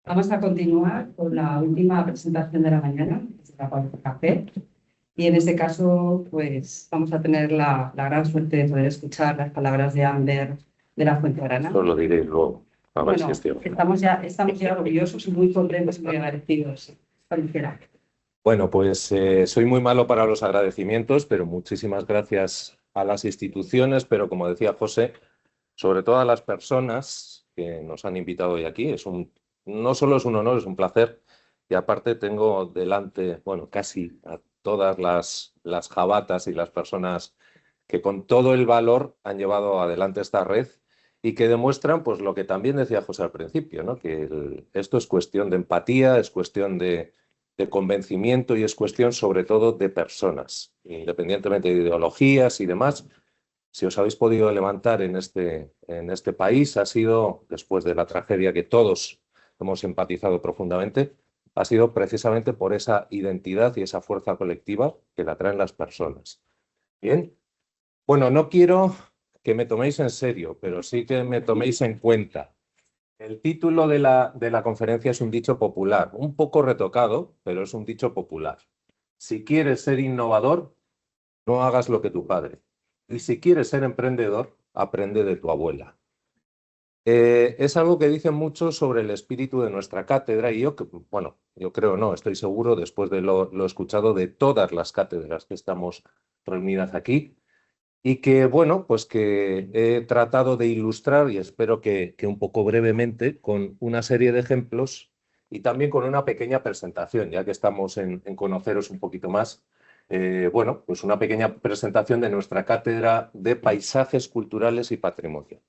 Vamos a continuar con la última presentación de la mañana, que es la Pauta Café. Y en este caso, pues vamos a tener la gran suerte de poder escuchar las palabras de Amber de la Fuentegrana. Os lo diré luego, a ver si es Bueno, cierto. estamos ya orgullosos y muy contentos y muy agradecidos. Cualquiera. Bueno, pues soy muy malo para los agradecimientos, pero muchísimas gracias a las instituciones, pero como decía José, sobre todo a las personas que nos han invitado hoy aquí. No solo es un honor, es un placer. Y aparte tengo delante, bueno, casi a todas las jabatas y las personas que con todo el valor han llevado adelante esta red y que demuestran pues lo que también decía José al principio, ¿no? Que esto es cuestión de empatía, es cuestión de convencimiento y es cuestión sobre todo de personas, independientemente de ideologías y demás. Si os habéis podido levantar en este país, ha sido, después de la tragedia que todos hemos empatizado profundamente, ha sido precisamente por esa identidad y esa fuerza colectiva que la traen las personas. Bien, bueno, no quiero que me toméis en serio, pero sí que me toméis en cuenta. El título de la conferencia es un dicho popular, un poco retocado, pero es un dicho popular. Si quieres ser innovador, no hagas lo que tu padre. Y si quieres ser emprendedor, aprende de tu abuela. Es algo que dicen mucho sobre el espíritu de nuestra cátedra y bueno, yo creo no, estoy seguro, después de lo escuchado de todas las cátedras que estamos reunidas aquí, y que, bueno, pues que he tratado de ilustrar y espero que un poco brevemente con una serie de ejemplos y también con una pequeña presentación, ya que estamos en conoceros un poquito más. Bueno, pues una pequeña presentación de nuestra cátedra de paisajes culturales y patrimonio.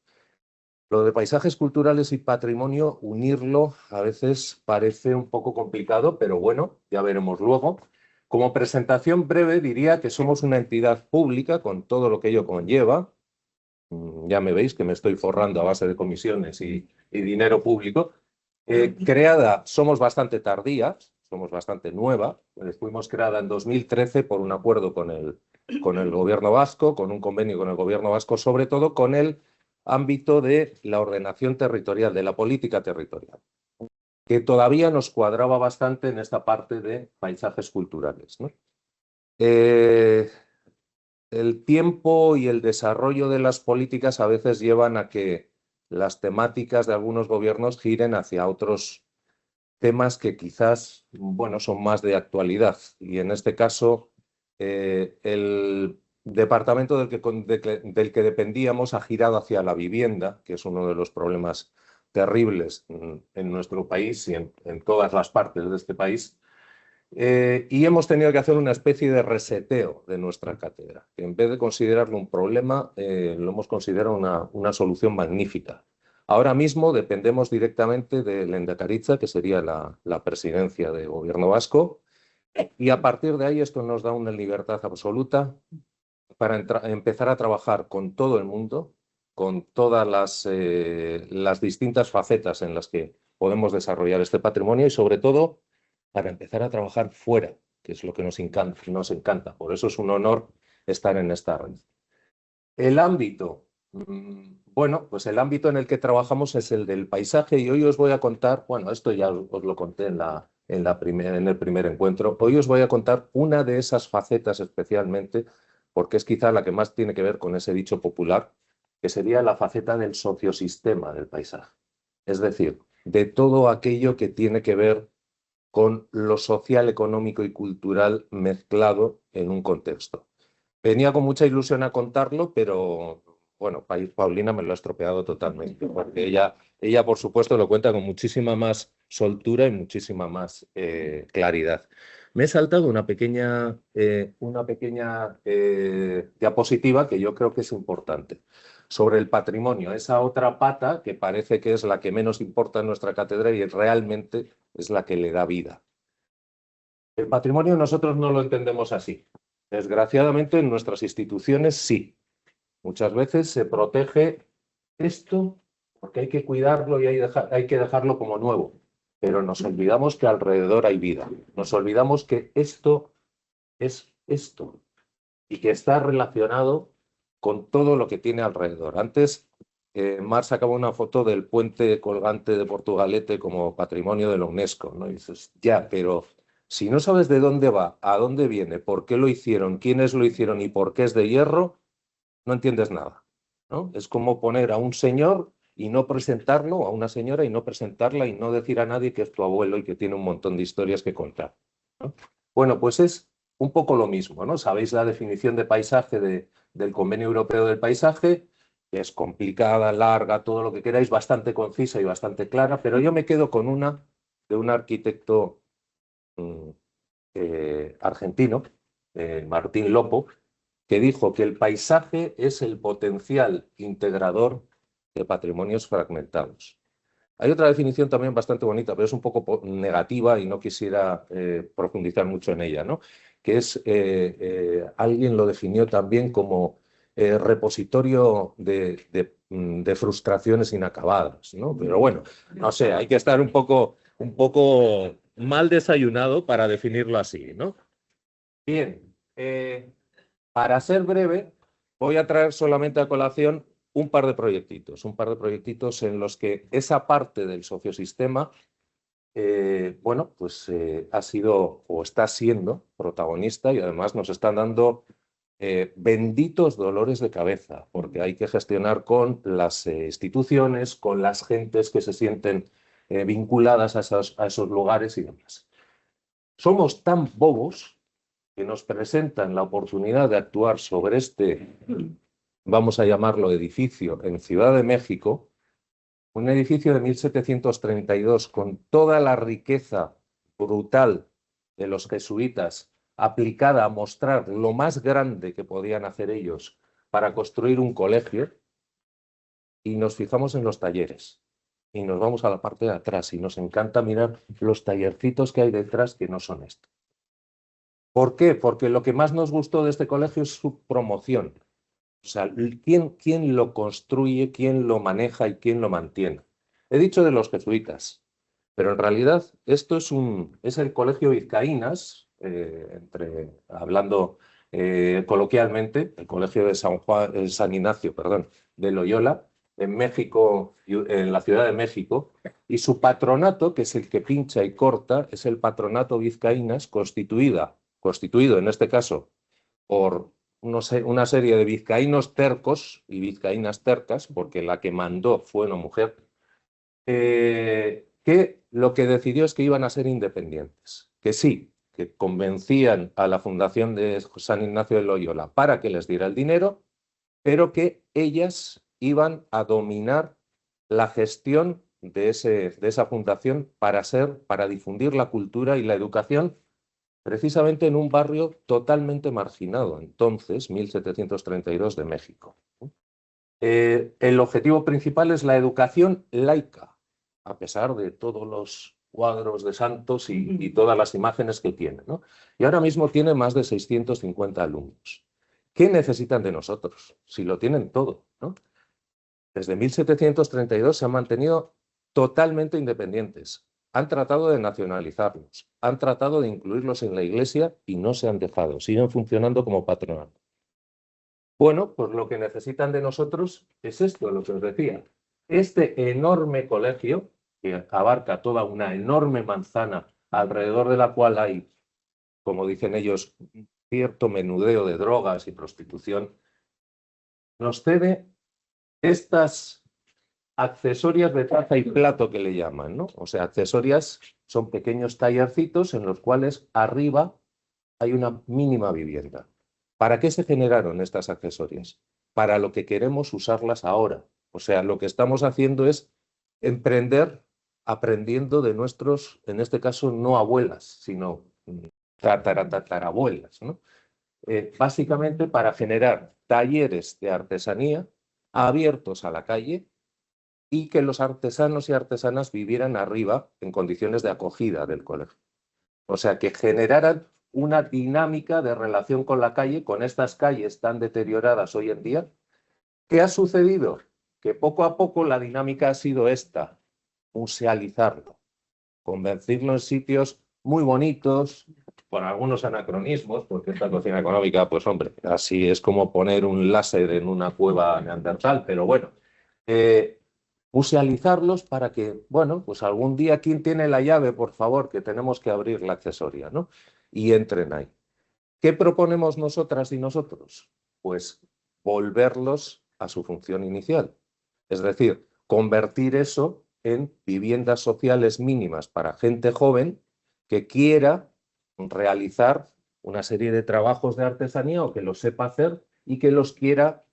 Lo de paisajes culturales y patrimonio, unirlo a veces parece un poco complicado, pero bueno, ya veremos luego. Como presentación breve diría que somos una entidad pública con todo lo que ello conlleva. Ya me veis que me estoy forrando a base de comisiones y dinero público. Creada, somos bastante tardías, somos bastante nueva. Fuimos creada en 2013 por un acuerdo con el gobierno vasco, con un convenio con el gobierno vasco, sobre todo con el ámbito de la ordenación territorial, de la política territorial, que todavía nos cuadraba bastante en esta parte de paisajes culturales, ¿no? Eh, el tiempo y el desarrollo de las políticas a veces llevan a que las temáticas de algunos gobiernos giren hacia otros temas que quizás, bueno, son más de actualidad. Y en este caso, el departamento del que dependíamos ha girado hacia la vivienda, que es uno de los problemas terribles en nuestro país y en todas las partes de este país. Y hemos tenido que hacer una especie de reseteo de nuestra cátedra, que en vez de considerarlo un problema, lo hemos considerado una solución magnífica. Ahora mismo dependemos directamente de Lehendakaritza, que sería la presidencia de gobierno vasco, y a partir de ahí esto nos da una libertad absoluta para empezar a trabajar con todo el mundo, con todas las distintas facetas en las que podemos desarrollar este patrimonio y sobre todo para empezar a trabajar fuera, que es lo que nos encanta, nos encanta. Por eso es un honor estar en esta red. El ámbito, bueno, pues el ámbito en el que trabajamos es el del paisaje y hoy os voy a contar, bueno, esto ya os lo conté en el primer encuentro, hoy os voy a contar una de esas facetas especialmente, porque es quizá la que más tiene que ver con ese dicho popular, que sería la faceta del sociosistema del paisaje. Es decir, de todo aquello que tiene que ver con lo social, económico y cultural mezclado en un contexto. Venía con mucha ilusión a contarlo, pero bueno, Paulina me lo ha estropeado totalmente, porque ella por supuesto lo cuenta con muchísima más soltura y muchísima más claridad. Me he saltado una pequeña diapositiva que yo creo que es importante sobre el patrimonio, esa otra pata que parece que es la que menos importa en nuestra cátedra y realmente es la que le da vida. El patrimonio nosotros no lo entendemos así. Desgraciadamente en nuestras instituciones sí. Muchas veces se protege esto porque hay que cuidarlo y hay que dejarlo como nuevo. Pero nos olvidamos que alrededor hay vida. Nos olvidamos que esto es esto y que está relacionado con todo lo que tiene alrededor. Antes Mar sacaba una foto del puente colgante de Portugalete como patrimonio de la UNESCO, ¿no? Y dices, ya, pero si no sabes de dónde va, a dónde viene, por qué lo hicieron, quiénes lo hicieron y por qué es de hierro, no entiendes nada, ¿no? Es como poner a un señor y no presentarlo, a una señora y no presentarla y no decir a nadie que es tu abuelo y que tiene un montón de historias que contar, ¿no? Bueno, pues es un poco lo mismo, ¿no? Sabéis la definición de paisaje del Convenio Europeo del Paisaje, que es complicada, larga, todo lo que queráis, bastante concisa y bastante clara, pero yo me quedo con una de un arquitecto mm, argentino, Martín Lopo, que dijo que el paisaje es el potencial integrador de patrimonios fragmentados. Hay otra definición también bastante bonita, pero es un poco negativa y no quisiera profundizar mucho en ella, ¿no? Que es, alguien lo definió también como repositorio de frustraciones inacabadas, ¿no? Pero bueno, no sé, hay que estar un poco mal desayunado para definirlo así, ¿no? Bien, para ser breve, voy a traer solamente a colación un par de proyectitos en los que esa parte del sociosistema, bueno, pues ha sido o está siendo protagonista y además nos están dando benditos dolores de cabeza, porque hay que gestionar con las instituciones, con las gentes que se sienten vinculadas a esos lugares y demás. Somos tan bobos que nos presentan la oportunidad de actuar sobre este, vamos a llamarlo edificio, en Ciudad de México, un edificio de 1732 con toda la riqueza brutal de los jesuitas aplicada a mostrar lo más grande que podían hacer ellos para construir un colegio, y nos fijamos en los talleres y nos vamos a la parte de atrás y nos encanta mirar los tallercitos que hay detrás que no son esto. ¿Por qué? Porque lo que más nos gustó de este colegio es su promoción. O sea, ¿quién lo construye, quién lo maneja y quién lo mantiene? He dicho de los jesuitas, pero en realidad esto es el Colegio Vizcaínas, hablando coloquialmente, el Colegio de San Ignacio, perdón, de Loyola, en México, en la Ciudad de México, y su patronato, que es el que pincha y corta, es el Patronato Vizcaínas, constituido en este caso por una serie de vizcaínos tercos y vizcaínas tercas, porque la que mandó fue una mujer, que lo que decidió es que iban a ser independientes, que sí, que convencían a la Fundación de San Ignacio de Loyola para que les diera el dinero, pero que ellas iban a dominar la gestión de esa fundación para difundir la cultura y la educación precisamente en un barrio totalmente marginado, entonces, 1732 de México. El objetivo principal es la educación laica, a pesar de todos los cuadros de santos y todas las imágenes que tiene, ¿no? Y ahora mismo tiene más de 650 alumnos. ¿Qué necesitan de nosotros? Si lo tienen todo, ¿no? Desde 1732 se han mantenido totalmente independientes. Han tratado de nacionalizarlos, han tratado de incluirlos en la Iglesia y no se han dejado, siguen funcionando como patronato. Bueno, pues lo que necesitan de nosotros es esto, lo que os decía. Este enorme colegio, que abarca toda una enorme manzana, alrededor de la cual hay, como dicen ellos, cierto menudeo de drogas y prostitución, nos cede estas accesorias de taza y plato que le llaman, ¿no? O sea, accesorias son pequeños tallercitos en los cuales arriba hay una mínima vivienda. ¿Para qué se generaron estas accesorias? Para lo que queremos usarlas ahora. O sea, lo que estamos haciendo es emprender aprendiendo de nuestros, en este caso, no abuelas, sino tatarabuelas, ¿no? Básicamente para generar talleres de artesanía abiertos a la calle y que los artesanos y artesanas vivieran arriba en condiciones de acogida del colegio. O sea, que generaran una dinámica de relación con la calle, con estas calles tan deterioradas hoy en día. ¿Qué ha sucedido? Que poco a poco la dinámica ha sido esta, musealizarlo, convertirlo en sitios muy bonitos, con algunos anacronismos, porque esta cocina económica, pues hombre, así es como poner un láser en una cueva neandertal, pero bueno, musealizarlos para que, bueno, pues algún día, ¿quién tiene la llave, por favor? Que tenemos que abrir la accesoria, ¿no? Y entren ahí. ¿Qué proponemos nosotras y nosotros? Pues volverlos a su función inicial. Es decir, convertir eso en viviendas sociales mínimas para gente joven que quiera realizar una serie de trabajos de artesanía o que los sepa hacer y que los quiera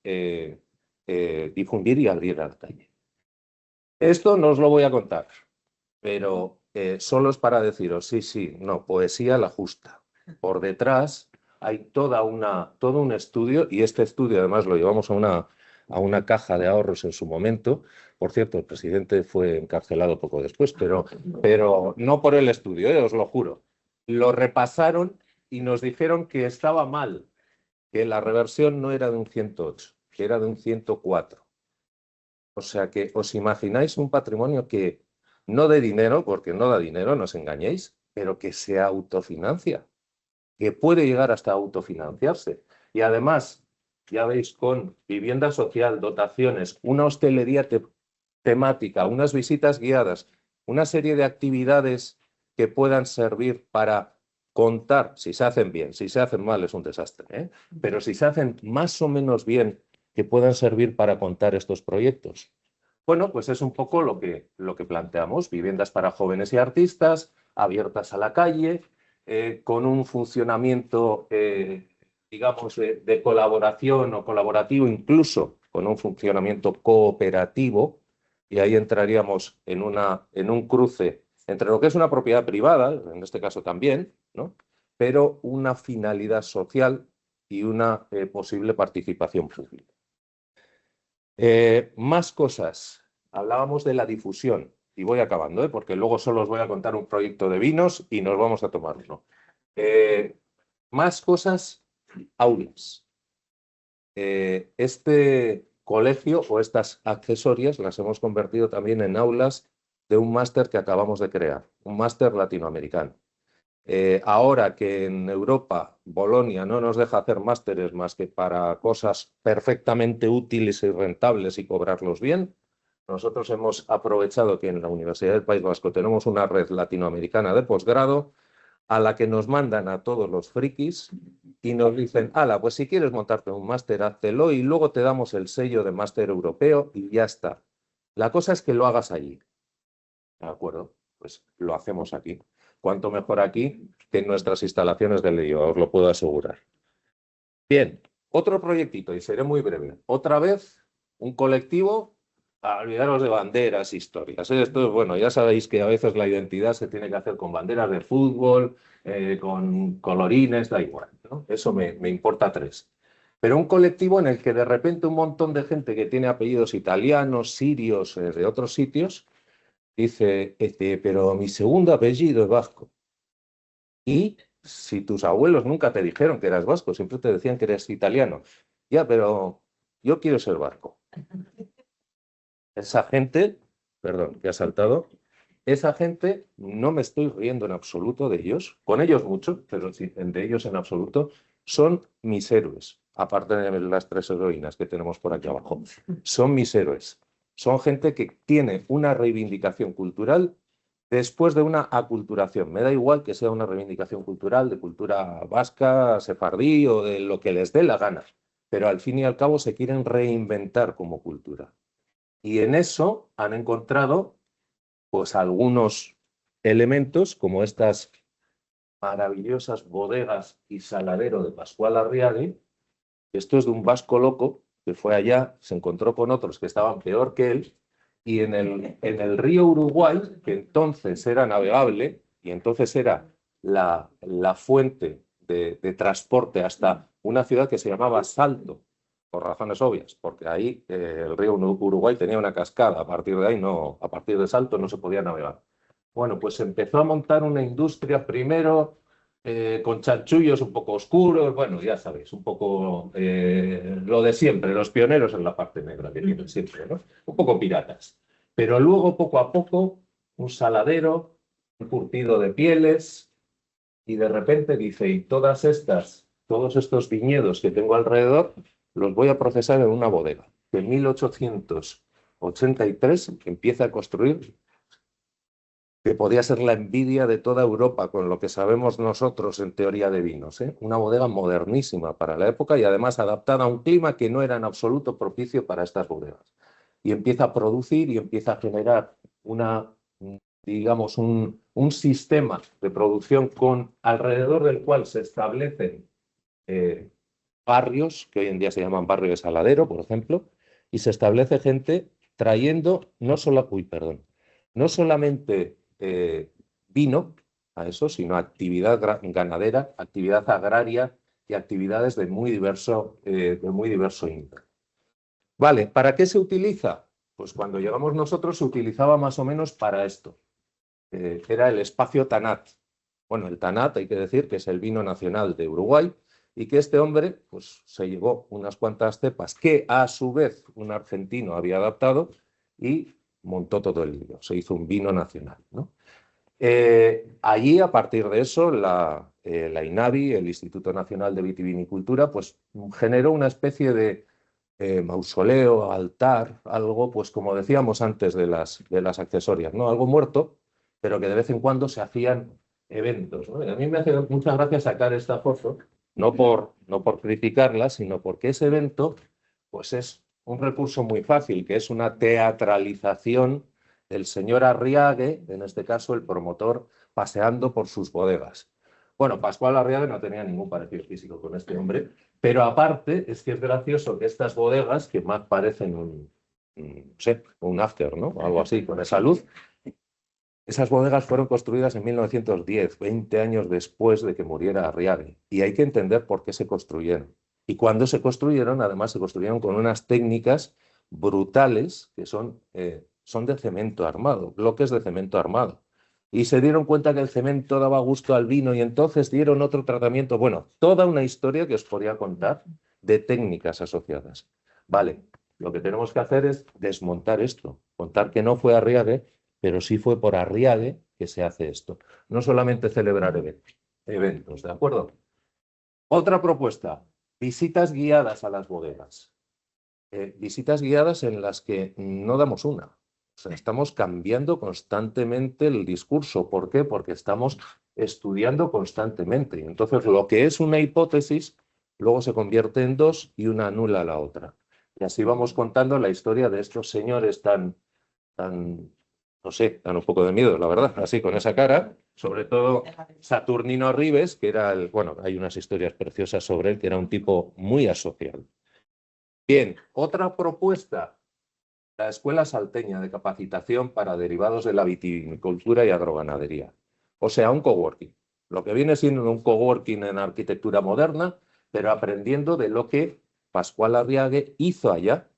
difundir y abrir a la calle. Esto no os lo voy a contar, pero solo es para deciros, sí, sí, no, poesía la justa. Por detrás hay todo un estudio, y este estudio además lo llevamos a una caja de ahorros en su momento. Por cierto, el presidente fue encarcelado poco después, pero no por el estudio, os lo juro. Lo repasaron y nos dijeron que estaba mal, que la reversión no era de un 108, que era de un 104. O sea que os imagináis un patrimonio que no dé dinero, porque no da dinero, no os engañéis, pero que se autofinancia, que puede llegar hasta autofinanciarse. Y además, ya veis, con vivienda social, dotaciones, una hostelería temática, unas visitas guiadas, una serie de actividades que puedan servir para contar, si se hacen bien, si se hacen mal es un desastre, ¿eh? Pero si se hacen más o menos bien, que puedan servir para contar estos proyectos. Bueno, pues es un poco lo que planteamos, viviendas para jóvenes y artistas, abiertas a la calle, con un funcionamiento, digamos, de colaboración o colaborativo, incluso con un funcionamiento cooperativo, y ahí entraríamos en un cruce entre lo que es una propiedad privada, en este caso también, ¿no? Pero una finalidad social y una posible participación pública. Más cosas. Hablábamos de la difusión, y voy acabando, porque luego solo os voy a contar un proyecto de vinos y nos vamos a tomar uno. Más cosas, aulas. Este colegio o estas accesorias las hemos convertido también en aulas de un máster que acabamos de crear, un máster latinoamericano. Ahora que en Europa Bolonia no nos deja hacer másteres más que para cosas perfectamente útiles y rentables y cobrarlos bien, nosotros hemos aprovechado que en la Universidad del País Vasco tenemos una red latinoamericana de posgrado a la que nos mandan a todos los frikis y nos dicen, ala, pues si quieres montarte un máster, háztelo y luego te damos el sello de máster europeo y ya está. La cosa es que lo hagas allí. ¿De acuerdo? Pues lo hacemos aquí. Cuanto mejor aquí que en nuestras instalaciones de Leioa, os lo puedo asegurar. Bien, otro proyectito, y seré muy breve. Otra vez, un colectivo, a olvidaros de banderas, historias. Esto, bueno, ya sabéis que a veces la identidad se tiene que hacer con banderas de fútbol, con colorines, da igual, ¿no? Eso me importa tres. Pero un colectivo en el que de repente un montón de gente que tiene apellidos italianos, sirios, de otros sitios, dice, pero mi segundo apellido es vasco. Y si tus abuelos nunca te dijeron que eras vasco, siempre te decían que eres italiano. Ya, pero yo quiero ser vasco. Esa gente, perdón, que ha saltado, esa gente no me estoy riendo en absoluto de ellos, con ellos mucho, pero de ellos en absoluto, son mis héroes, aparte de las tres heroínas que tenemos por aquí abajo. Son mis héroes. Son gente que tiene una reivindicación cultural después de una aculturación. Me da igual que sea una reivindicación cultural de cultura vasca, sefardí o de lo que les dé la gana, pero al fin y al cabo se quieren reinventar como cultura. Y en eso han encontrado pues algunos elementos como estas maravillosas bodegas y saladero de Pascual Arriague. Esto es de un vasco loco que fue allá, se encontró con otros que estaban peor que él, y en el río Uruguay, que entonces era navegable y entonces era la fuente de transporte hasta una ciudad que se llamaba Salto, por razones obvias, porque ahí el río Uruguay tenía una cascada, a partir de ahí no, a partir de Salto no se podía navegar. Bueno, pues empezó a montar una industria primero con chanchullos un poco oscuros, bueno, ya sabéis, un poco lo de siempre, los pioneros en la parte negra que tienen siempre, ¿no? Un poco piratas. Pero luego, poco a poco, un saladero, un curtido de pieles, y de repente dice, y todos estos viñedos que tengo alrededor, los voy a procesar en una bodega. Que en 1800 83, que empieza a construir, que podía ser la envidia de toda Europa con lo que sabemos nosotros en teoría de vinos, ¿eh? Una bodega modernísima para la época y además adaptada a un clima que no era en absoluto propicio para estas bodegas. Y empieza a producir y empieza a generar digamos, un sistema de producción alrededor del cual se establecen barrios, que hoy en día se llaman barrio de Saladero, por ejemplo, y se establece gente trayendo no solamente vino a eso, sino actividad ganadera, actividad agraria y actividades de muy diverso índole. Vale, ¿para qué se utiliza? Pues cuando llegamos nosotros se utilizaba más o menos para esto. Era el espacio Tanat. Bueno, el Tanat hay que decir que es el vino nacional de Uruguay y que este hombre pues, se llevó unas cuantas cepas que a su vez un argentino había adaptado y montó todo el vino. Se hizo un vino nacional, ¿no? Allí, a partir de eso, la INAVI, el Instituto Nacional de Vitivinicultura, pues generó una especie de mausoleo, altar, algo, pues como decíamos antes de las accesorias, ¿no? Algo muerto, pero que de vez en cuando se hacían eventos, ¿no? Y a mí me hace mucha gracia sacar esta foto, no por criticarla, sino porque ese evento pues es un recurso muy fácil, que es una teatralización del señor Arriague, en este caso el promotor, paseando por sus bodegas. Bueno, Pascual Arriague no tenía ningún parecido físico con este hombre, pero aparte es que es gracioso que estas bodegas, que más parecen un after, ¿no? O algo así, con esa luz, esas bodegas fueron construidas en 1910, 20 años después de que muriera Arriague. Y hay que entender por qué se construyeron. Y cuando se construyeron, además se construyeron con unas técnicas brutales que son de cemento armado, bloques de cemento armado. Y se dieron cuenta que el cemento daba gusto al vino y entonces dieron otro tratamiento. Bueno, toda una historia que os podría contar de técnicas asociadas. Vale, lo que tenemos que hacer es desmontar esto, contar que no fue Arriague, pero sí fue por Arriague que se hace esto. No solamente celebrar eventos, ¿de acuerdo? Otra propuesta, visitas guiadas a las bodegas. Visitas guiadas en las que no damos una. O sea, estamos cambiando constantemente el discurso. ¿Por qué? Porque estamos estudiando constantemente. Entonces, lo que es una hipótesis, luego se convierte en dos y una anula a la otra. Y así vamos contando la historia de estos señores tan, no sé, dan un poco de miedo, la verdad, así con esa cara, sobre todo Saturnino Ribes, que era bueno, hay unas historias preciosas sobre él, que era un tipo muy asocial. Bien, otra propuesta, la Escuela Salteña de Capacitación para Derivados de la Vitivinicultura y Agroganadería, o sea, un coworking, lo que viene siendo un coworking en arquitectura moderna, pero aprendiendo de lo que Pascual Arriague hizo allá,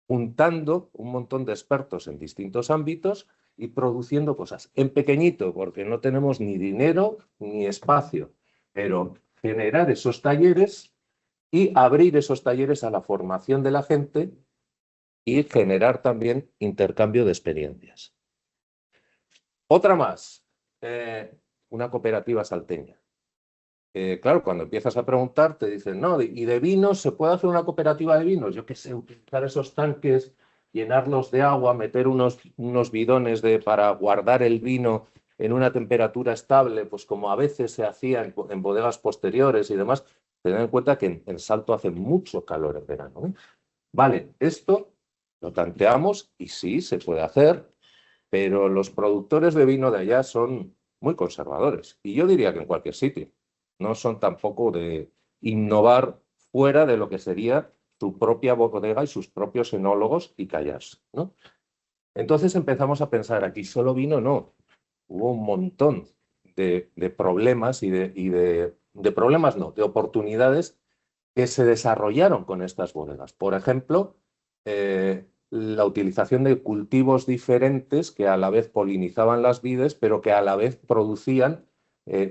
juntando un montón de expertos en distintos ámbitos y produciendo cosas en pequeñito, porque no tenemos ni dinero ni espacio, pero generar esos talleres y abrir esos talleres a la formación de la gente y generar también intercambio de experiencias. Otra más, una cooperativa salteña. Claro, cuando empiezas a preguntar, te dicen, no, ¿y de vinos se puede hacer una cooperativa de vinos? Yo qué sé, utilizar esos tanques, llenarlos de agua, meter unos bidones para guardar el vino en una temperatura estable, pues como a veces se hacía en bodegas posteriores y demás. Tened en cuenta que en Salto hace mucho calor en verano, ¿eh? Vale, esto lo tanteamos y sí, se puede hacer, pero los productores de vino de allá son muy conservadores. Y yo diría que en cualquier sitio. No son tampoco de innovar fuera de lo que sería su propia bodega y sus propios enólogos y callarse, ¿no? Entonces empezamos a pensar, aquí solo vino no. Hubo un montón de problemas de problemas no, de oportunidades que se desarrollaron con estas bodegas. Por ejemplo, la utilización de cultivos diferentes que a la vez polinizaban las vides, pero que a la vez producían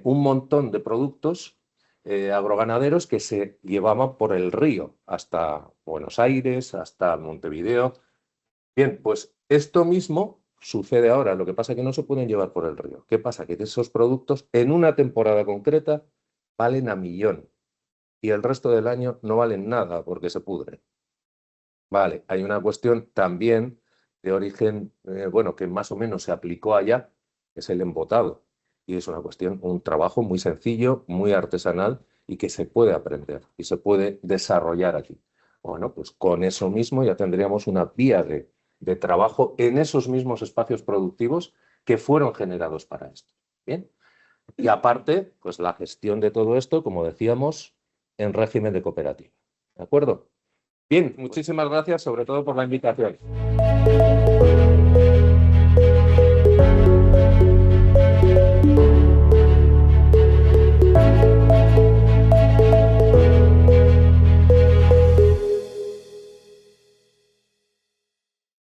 un montón de productos agroganaderos que se llevaban por el río hasta Buenos Aires, hasta Montevideo. Bien, pues esto mismo sucede ahora, lo que pasa es que no se pueden llevar por el río. ¿Qué pasa? Que esos productos en una temporada concreta valen a millón y el resto del año no valen nada porque se pudren. Vale, hay una cuestión también de origen, bueno, que más o menos se aplicó allá, es el embotado. Y es una cuestión, un trabajo muy sencillo, muy artesanal y que se puede aprender y se puede desarrollar aquí. Bueno, pues con eso mismo ya tendríamos una vía de trabajo en esos mismos espacios productivos que fueron generados para esto. Bien. Y aparte, pues la gestión de todo esto, como decíamos, en régimen de cooperativa. ¿De acuerdo? Bien, muchísimas gracias, sobre todo por la invitación.